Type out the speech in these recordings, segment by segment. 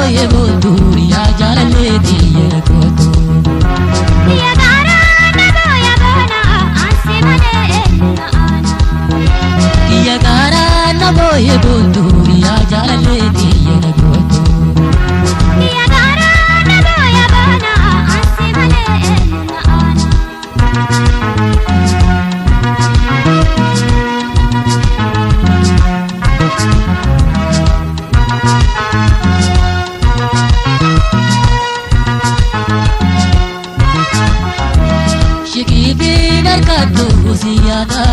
boye botu ya jalalle diye kotu ya gara na boya bona anse male na ana ya gara na boye botu ya jalalle diye kotu ya gara na boya bona anse male na ana Kadu ziyada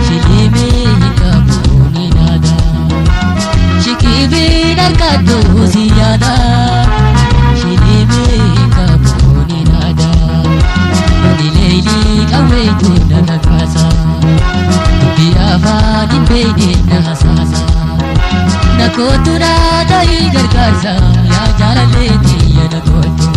shilime kabuni nada shikibi dar kadu ziyada shilime kabuni nada dileili kawe tunda nakasa biava dinbede nasasa nakotura dai gargaza ya jalale diya nakotu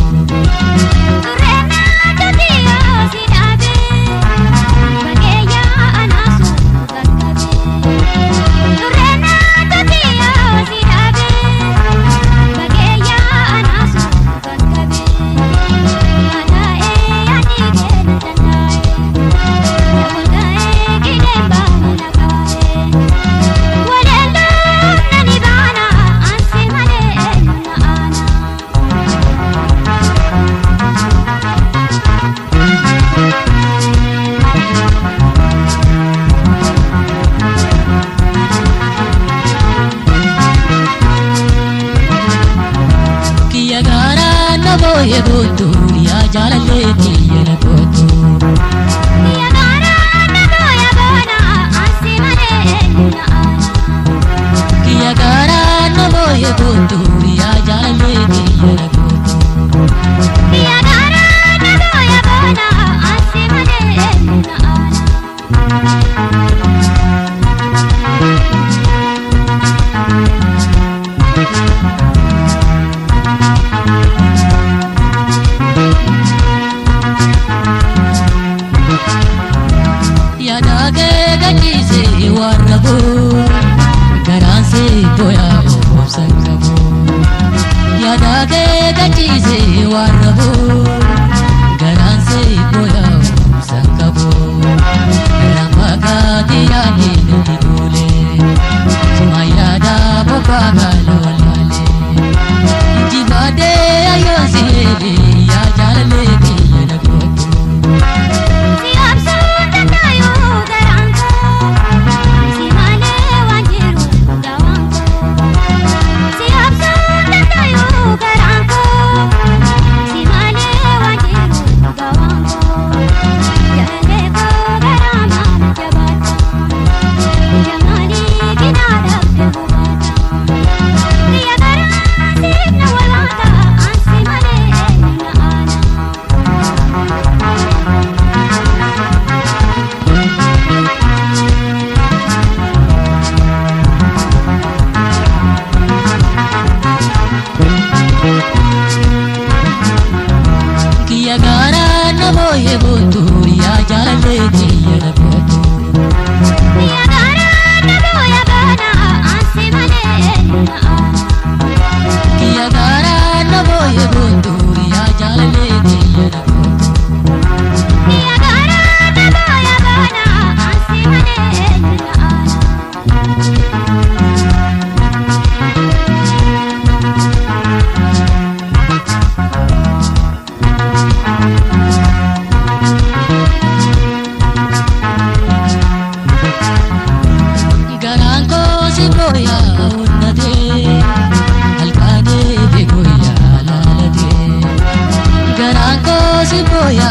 boye botu ya jalalle diye kotu ya gara na boya bona anse male na ana ya gara na boye botu ya jalalle diye kotu ya gara na boya bona anse male na ana warrabo garanse boya obsangabo yadage gachise warrabo garanse boya obsangabo ramaga dirani nidole mayada bokaga lolale jibade ayosile ya jalale diye kotu boye botu ya jalalle diye kotu ya gara na boya bona anse male na ana ya gara na boye botu ya jalalle diye kotu ya gara na boya bona anse male na ana boya unnade halkane be goya lalade garanko si boya